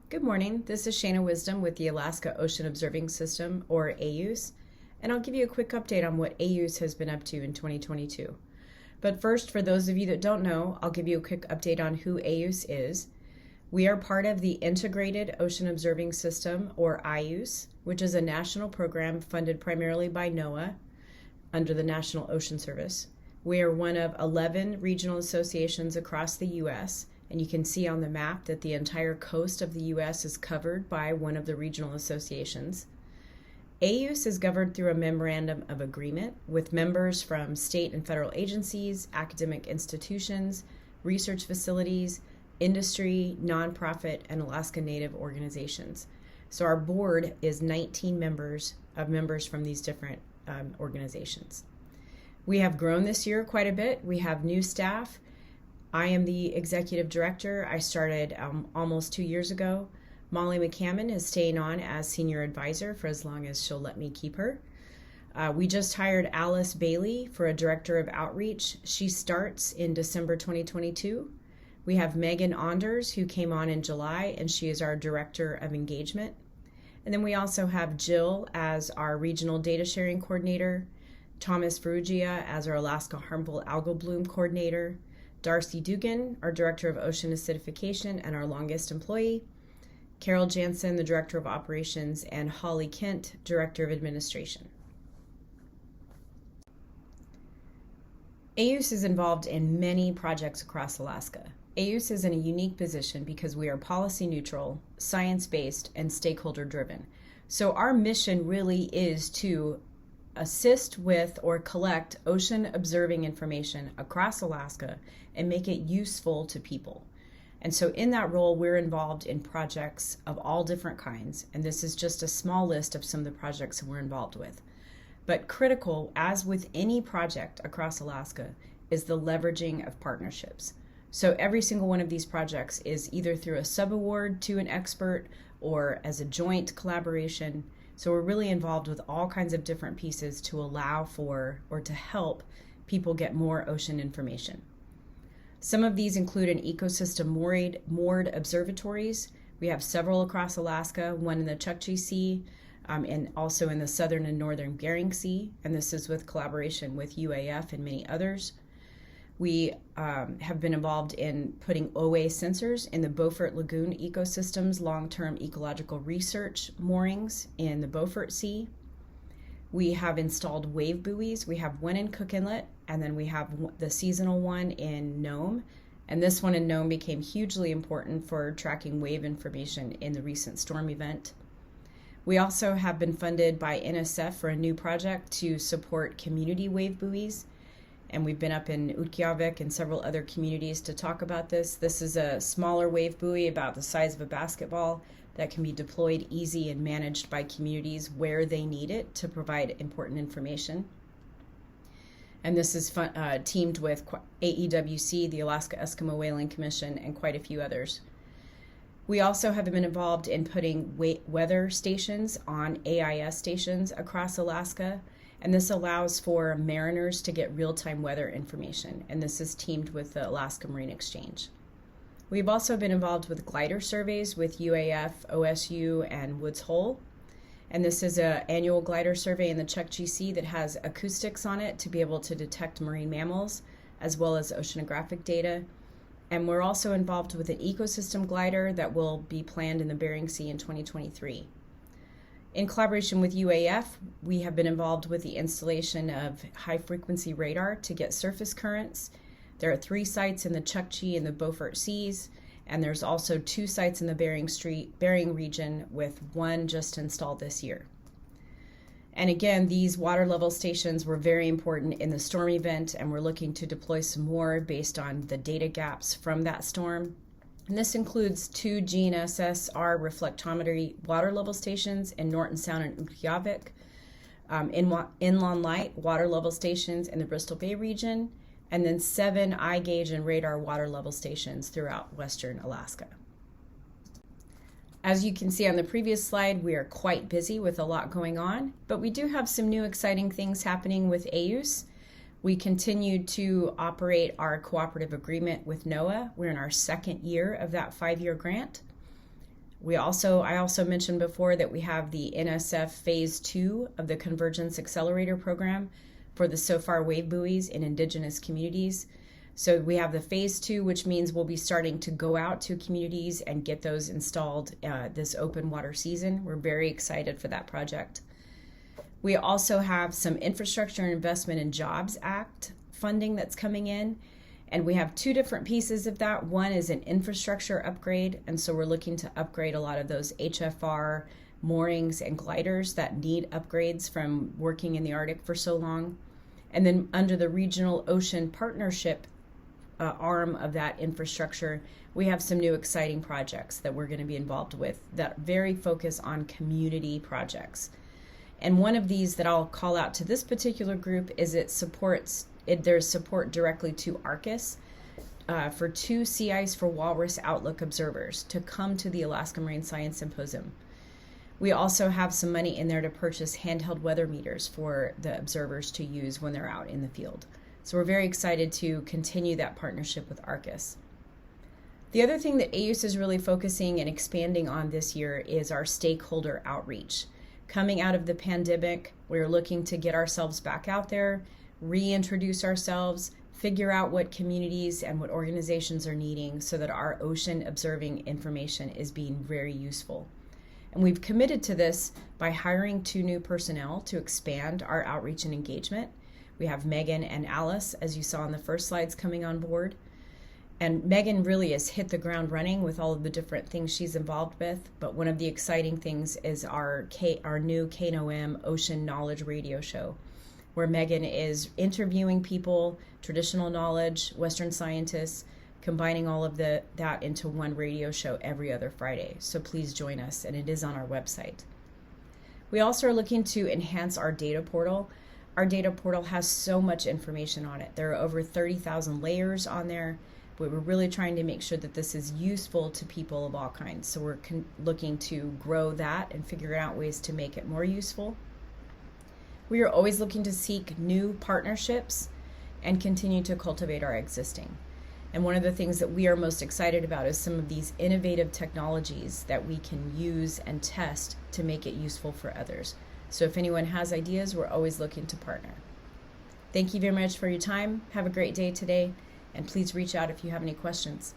Good morning, this is Sheyna Wisdom with the Alaska Ocean Observing System, or AOOS, and I'll give you a quick update on what AOOS has been up to in 2022. But first, for those of you that don't know, I'll give you a quick update on who AOOS is. We are part of the Integrated Ocean Observing System, or IOOS, which is a national program funded primarily by NOAA under the National Ocean Service. We are one of 11 regional associations across the U.S., and you can see on the map that the entire coast of the U.S. is covered by one of the regional associations. AOOS is governed through a memorandum of agreement with members from state and federal agencies, academic institutions, research facilities, industry, nonprofit, and Alaska Native organizations. So our board is 19 members from these different organizations. We have grown this year quite a bit. We have new staff. I am the executive director. I started almost 2 years ago. Molly McCammon is staying on as senior advisor for as long as she'll let me keep her. We just hired Alice Bailey for a director of outreach. She starts in December 2022. We have Megan Onders, who came on in July, and she is our director of engagement. And then we also have Jill as our regional data sharing coordinator, Thomas Ferrugia as our Alaska Harmful Algal Bloom coordinator, Darcy Dugan, our Director of Ocean Acidification and our longest employee, Carol Jansen, the Director of Operations, and Holly Kent, Director of Administration. AOOS is involved in many projects across Alaska. AOOS is in a unique position because we are policy neutral, science-based, and stakeholder-driven. So our mission really is to assist with or collect ocean observing information across Alaska and make it useful to people. And so in that role, we're involved in projects of all different kinds. And this is just a small list of some of the projects that we're involved with. But critical, as with any project across Alaska, is the leveraging of partnerships. So every single one of these projects is either through a subaward to an expert or as a joint collaboration. So we're really involved with all kinds of different pieces to allow for or to help people get more ocean information. Some of these include an ecosystem moored observatories. We have several across Alaska, one in the Chukchi Sea and also in the southern and northern Bering Sea. And this is with collaboration with UAF and many others. We have been involved in putting OA sensors in the Beaufort Lagoon ecosystem's long-term ecological research moorings in the Beaufort Sea. We have installed wave buoys. We have one in Cook Inlet, and then we have the seasonal one in Nome. And this one in Nome became hugely important for tracking wave information in the recent storm event. We also have been funded by NSF for a new project to support community wave buoys. And we've been up in Utqiagvik and several other communities to talk about this. This is a smaller wave buoy about the size of a basketball that can be deployed easy and managed by communities where they need it to provide important information. And this is teamed with AEWC, the Alaska Eskimo Whaling Commission, and quite a few others. We also have been involved in putting weather stations on AIS stations across Alaska. And this allows for mariners to get real-time weather information, and this is teamed with the Alaska Marine Exchange. We've also been involved with glider surveys with UAF, OSU, and Woods Hole. And this is an annual glider survey in the Chukchi Sea that has acoustics on it to be able to detect marine mammals, as well as oceanographic data. And we're also involved with an ecosystem glider that will be planned in the Bering Sea in 2023. In collaboration with UAF, we have been involved with the installation of high-frequency radar to get surface currents. There are 3 sites in the Chukchi and the Beaufort Seas, and there's also 2 sites in the Bering region, with 1 just installed this year. And again, these water level stations were very important in the storm event, and we're looking to deploy some more based on the data gaps from that storm. And this includes 2 GNSS-R reflectometry water level stations in Norton Sound and Utqiagvik, inland light water level stations in the Bristol Bay region, and then 7 eye gauge and radar water level stations throughout western Alaska. As you can see on the previous slide, we are quite busy with a lot going on, but we do have some new exciting things happening with AOOS. We continue to operate our cooperative agreement with NOAA. We're in our 2nd year of that 5-year grant. I also mentioned before that we have the NSF Phase 2 of the Convergence Accelerator Program for the SOFAR wave buoys in Indigenous communities. So we have the Phase 2, which means we'll be starting to go out to communities and get those installed this open water season. We're very excited for that project. We also have some Infrastructure and Investment and Jobs Act funding that's coming in. And we have two different pieces of that. One is an infrastructure upgrade. And so we're looking to upgrade a lot of those HFR moorings and gliders that need upgrades from working in the Arctic for so long. And then under the Regional Ocean Partnership arm of that infrastructure, we have some new exciting projects that we're going to be involved with that very focus on community projects. And one of these that I'll call out to this particular group is there's support directly to AOOS for 2 sea ice for walrus outlook observers to come to the Alaska Marine Science Symposium. We also have some money in there to purchase handheld weather meters for the observers to use when they're out in the field. So we're very excited to continue that partnership with AOOS. The other thing that AOOS is really focusing and expanding on this year is our stakeholder outreach. Coming out of the pandemic, we're looking to get ourselves back out there, reintroduce ourselves, figure out what communities and what organizations are needing so that our ocean observing information is being very useful. And we've committed to this by hiring 2 new personnel to expand our outreach and engagement. We have Megan and Alice, as you saw in the first slides, coming on board. And Megan really has hit the ground running with all of the different things she's involved with. But one of the exciting things is our new KNOM Ocean Knowledge Radio Show, where Megan is interviewing people, traditional knowledge, Western scientists, combining all of that into one radio show every other Friday. So please join us, and it is on our website. We also are looking to enhance our data portal. Our data portal has so much information on it. There are over 30,000 layers on there, but we're really trying to make sure that this is useful to people of all kinds. So we're looking to grow that and figure out ways to make it more useful. We are always looking to seek new partnerships and continue to cultivate our existing. And one of the things that we are most excited about is some of these innovative technologies that we can use and test to make it useful for others. So if anyone has ideas, we're always looking to partner. Thank you very much for your time. Have a great day today, and please reach out if you have any questions.